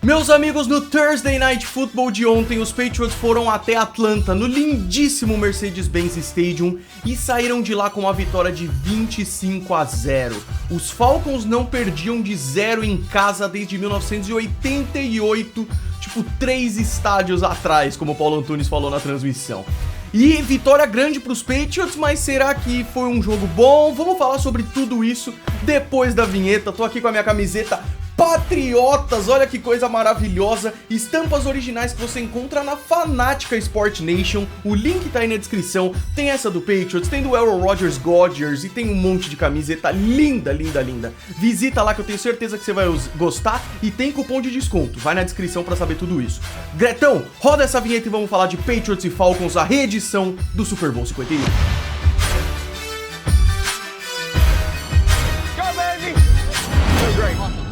Meus amigos, no Thursday Night Football de ontem, os Patriots foram até Atlanta, no lindíssimo Mercedes-Benz Stadium, e saíram de lá com uma vitória de 25-0. Os Falcons não perdiam de 0 em casa desde 1988, tipo 3 estádios atrás, como o Paulo Antunes falou na transmissão. E vitória grande para os Patriots, mas será que foi um jogo bom? Vamos falar sobre tudo isso depois da vinheta. Tô aqui com a minha camiseta Patriotas, olha que coisa maravilhosa, estampas originais que você encontra na fanática Sport Nation, o link tá aí na descrição, tem essa do Patriots, tem do Aaron Rodgers Godgers e tem um monte de camiseta linda, linda, linda. Visita lá que eu tenho certeza que você vai gostar e tem cupom de desconto, vai na descrição pra saber tudo isso. Gretão, roda essa vinheta e vamos falar de Patriots e Falcons, a reedição do Super Bowl 51.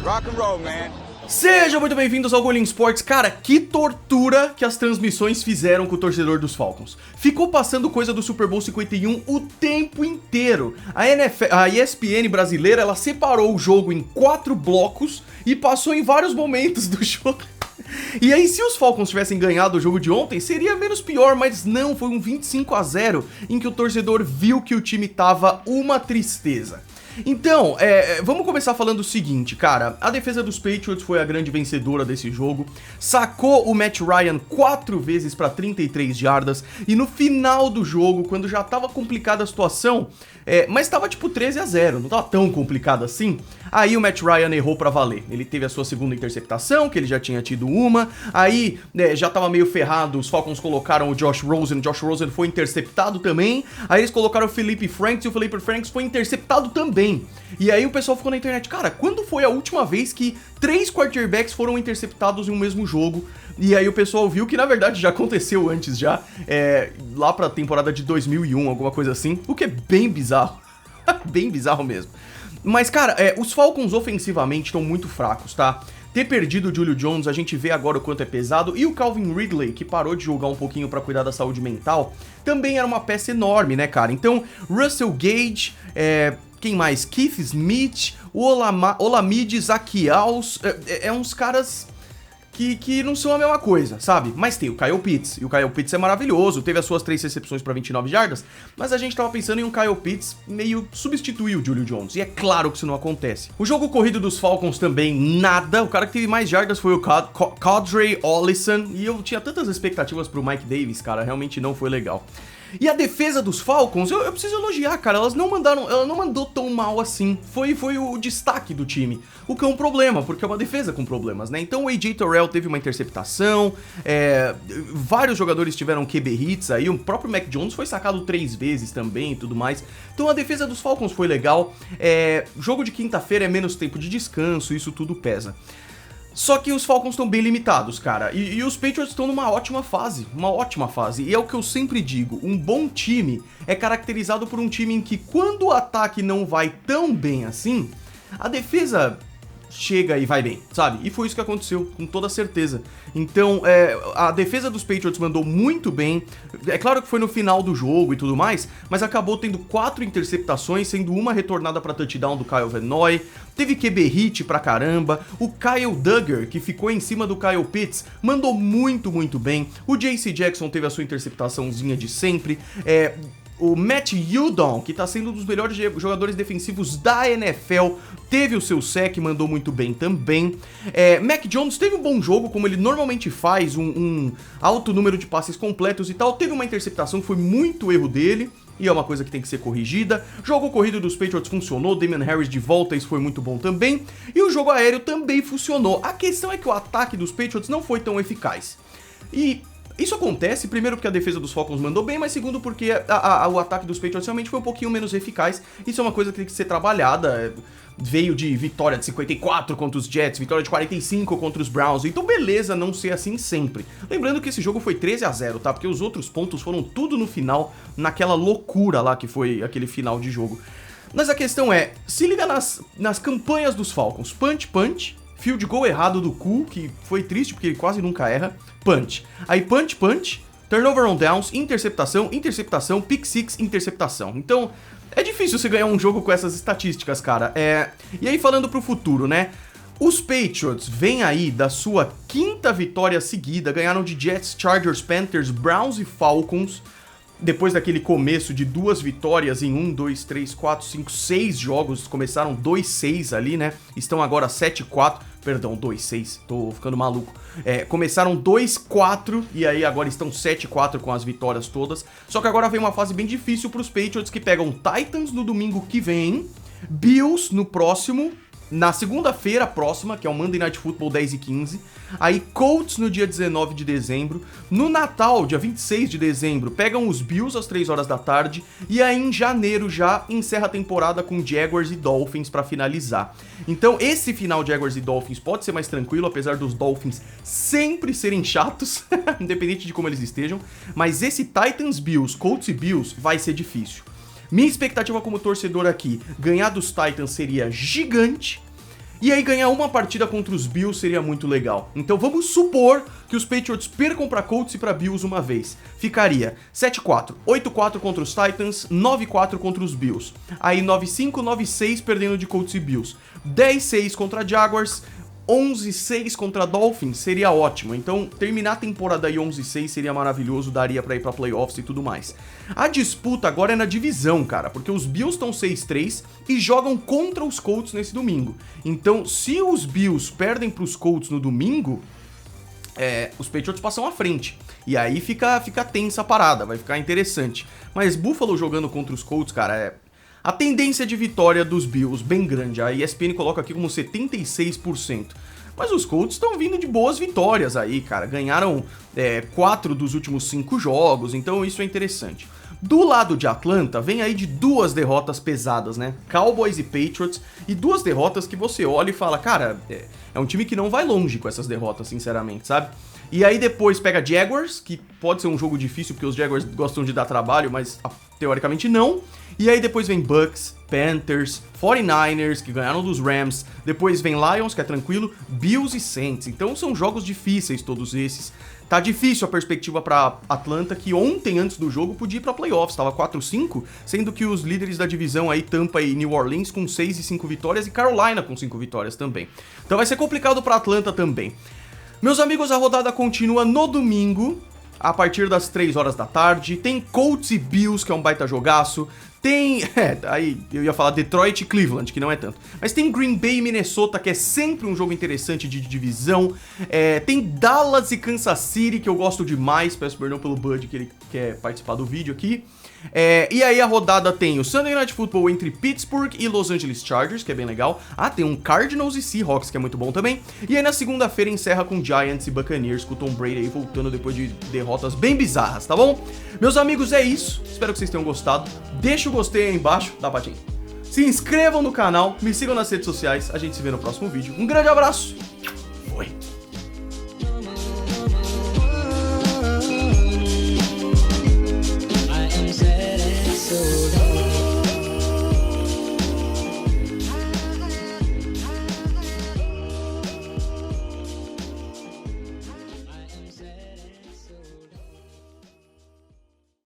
Rock and roll, man. Sejam muito bem-vindos ao Golim Sports. Cara, que tortura que as transmissões fizeram com o torcedor dos Falcons. Ficou passando coisa do Super Bowl 51 o tempo inteiro. A ESPN brasileira, ela separou o jogo em 4 blocos e passou em vários momentos do jogo. E aí, se os Falcons tivessem ganhado o jogo de ontem, seria menos pior, mas não, foi um 25-0 em que o torcedor viu que o time tava uma tristeza. Então, vamos começar falando o seguinte, cara, a defesa dos Patriots foi a grande vencedora desse jogo, sacou o Matt Ryan 4 vezes para 33 jardas, e no final do jogo, quando já tava complicada a situação, mas tava tipo 13-0, não tava tão complicado assim, aí o Matt Ryan errou pra valer, ele teve a sua segunda interceptação, que ele já tinha tido uma, aí já tava meio ferrado, os Falcons colocaram o Josh Rosen foi interceptado também, aí eles colocaram o Felipe Franks e o Felipe Franks foi interceptado também. E aí o pessoal ficou na internet, cara, quando foi a última vez que 3 quarterbacks foram interceptados em um mesmo jogo? E aí o pessoal viu que na verdade já aconteceu antes já, lá pra temporada de 2001, alguma coisa assim, o que é bem bizarro, bem bizarro mesmo. Mas cara, os Falcons ofensivamente estão muito fracos, tá? Ter perdido o Julio Jones, a gente vê agora o quanto é pesado, e o Calvin Ridley, que parou de jogar um pouquinho pra cuidar da saúde mental, também era uma peça enorme, né, cara? Então, Russell Gage, quem mais? Keith Smith, Olamide Zaccheaus, uns caras que não são a mesma coisa, sabe? Mas tem o Kyle Pitts, e o Kyle Pitts é maravilhoso, teve as suas 3 recepções para 29 jardas, mas a gente tava pensando em um Kyle Pitts meio substituir o Julio Jones, e é claro que isso não acontece. O jogo corrido dos Falcons também, nada, o cara que teve mais jardas foi o Qadree Ollison, e eu tinha tantas expectativas pro Mike Davis, cara, realmente não foi legal. E a defesa dos Falcons, eu preciso elogiar, cara, ela não mandou tão mal assim, foi o destaque do time, o que é um problema, porque é uma defesa com problemas, né, então o AJ Terrell teve uma interceptação, vários jogadores tiveram QB hits aí, o próprio Mac Jones foi sacado 3 vezes também e tudo mais, então a defesa dos Falcons foi legal, jogo de quinta-feira é menos tempo de descanso, isso tudo pesa. Só que os Falcons estão bem limitados, cara, e os Patriots estão numa ótima fase, e é o que eu sempre digo, um bom time é caracterizado por um time em que quando o ataque não vai tão bem assim, a defesa chega e vai bem, sabe? E foi isso que aconteceu, com toda certeza. Então, a defesa dos Patriots mandou muito bem, é claro que foi no final do jogo e tudo mais, mas acabou tendo 4 interceptações, sendo uma retornada para touchdown do Kyle Van Noy, teve QB hit pra caramba, o Kyle Duggar, que ficou em cima do Kyle Pitts, mandou muito, muito bem, o JC Jackson teve a sua interceptaçãozinha de sempre, o Matt Judon, que tá sendo um dos melhores jogadores defensivos da NFL, teve o seu sec, mandou muito bem também. Mac Jones teve um bom jogo, como ele normalmente faz, um alto número de passes completos e tal. Teve uma interceptação, foi muito erro dele, e é uma coisa que tem que ser corrigida. Jogo corrido dos Patriots funcionou, Damian Harris de volta, isso foi muito bom também. E o jogo aéreo também funcionou. A questão é que o ataque dos Patriots não foi tão eficaz. E isso acontece, primeiro porque a defesa dos Falcons mandou bem, mas segundo porque o ataque dos Patriots realmente foi um pouquinho menos eficaz. Isso é uma coisa que tem que ser trabalhada. Veio de vitória de 54 contra os Jets, vitória de 45 contra os Browns, então beleza não ser assim sempre. Lembrando que esse jogo foi 13-0, tá? Porque os outros pontos foram tudo no final, naquela loucura lá que foi aquele final de jogo. Mas a questão é, se liga nas campanhas dos Falcons, punch, field goal errado do Cool, que foi triste porque ele quase nunca erra, punch. Aí punch, turnover on downs, interceptação, pick six, interceptação. Então, é difícil você ganhar um jogo com essas estatísticas, cara. E aí falando pro futuro, né? Os Patriots vêm aí da sua 5ª vitória seguida, ganharam de Jets, Chargers, Panthers, Browns e Falcons, depois daquele começo de 2 vitórias em 1, 2, 3, 4, 5, 6 jogos, começaram 2-6 ali, né? Estão agora 7-4, perdão, 2-6, tô ficando maluco. Começaram 2-4 e aí agora estão 7-4 com as vitórias todas. Só que agora vem uma fase bem difícil pros Patriots, que pegam Titans no domingo que vem, Bills no próximo, na segunda-feira próxima, que é o Monday Night Football 10h15, aí Colts no dia 19 de dezembro, no Natal, dia 26 de dezembro, pegam os Bills às 3 horas da tarde, e aí em janeiro já encerra a temporada com Jaguars e Dolphins pra finalizar. Então esse final de Jaguars e Dolphins pode ser mais tranquilo, apesar dos Dolphins sempre serem chatos, independente de como eles estejam, mas esse Titans Bills, Colts e Bills vai ser difícil. Minha expectativa como torcedor aqui, ganhar dos Titans seria gigante, e aí ganhar uma partida contra os Bills seria muito legal. Então vamos supor que os Patriots percam para Colts e para Bills uma vez. Ficaria 7-4, 8-4 contra os Titans, 9-4 contra os Bills. Aí 9-5, 9-6 perdendo de Colts e Bills. 10-6 contra Jaguars, 11-6 contra Dolphins seria ótimo, então terminar a temporada aí 11-6 seria maravilhoso, daria pra ir pra playoffs e tudo mais. A disputa agora é na divisão, cara, porque os Bills estão 6-3 e jogam contra os Colts nesse domingo. Então, se os Bills perdem pros Colts no domingo, os Patriots passam à frente. E aí fica tensa a parada, vai ficar interessante. Mas Buffalo jogando contra os Colts, cara, a tendência de vitória dos Bills bem grande, a ESPN coloca aqui como 76%. Mas os Colts estão vindo de boas vitórias aí, cara. Ganharam 4 dos últimos 5 jogos, então isso é interessante. Do lado de Atlanta, vem aí de 2 derrotas pesadas, né? Cowboys e Patriots, e 2 derrotas que você olha e fala, cara, é um time que não vai longe com essas derrotas, sinceramente, sabe? E aí depois pega Jaguars, que pode ser um jogo difícil, porque os Jaguars gostam de dar trabalho, mas teoricamente não. E aí depois vem Bucks, Panthers, 49ers, que ganharam dos Rams. Depois vem Lions, que é tranquilo, Bills e Saints. Então são jogos difíceis todos esses. Tá difícil a perspectiva pra Atlanta, que ontem, antes do jogo, podia ir pra playoffs. Tava 4-5, sendo que os líderes da divisão aí, Tampa e New Orleans, com 6 e 5 vitórias, e Carolina com 5 vitórias também. Então vai ser complicado pra Atlanta também. Meus amigos, a rodada continua no domingo, a partir das 3 horas da tarde. Tem Colts e Bills, que é um baita jogaço. Tem, aí eu ia falar Detroit e Cleveland, que não é tanto. Mas tem Green Bay e Minnesota, que é sempre um jogo interessante de divisão. Tem Dallas e Kansas City, que eu gosto demais. Peço perdão pelo Bud, que ele quer participar do vídeo aqui. E aí a rodada tem o Sunday Night Football entre Pittsburgh e Los Angeles Chargers, que é bem legal. Tem um Cardinals e Seahawks, que é muito bom também. E aí na segunda-feira encerra com Giants e Buccaneers, com o Tom Brady aí voltando depois de derrotas bem bizarras, tá bom? Meus amigos, é isso. Espero que vocês tenham gostado. Deixa o gostei aí embaixo, dá patinho. Se inscrevam no canal, me sigam nas redes sociais. A gente se vê no próximo vídeo. Um grande abraço!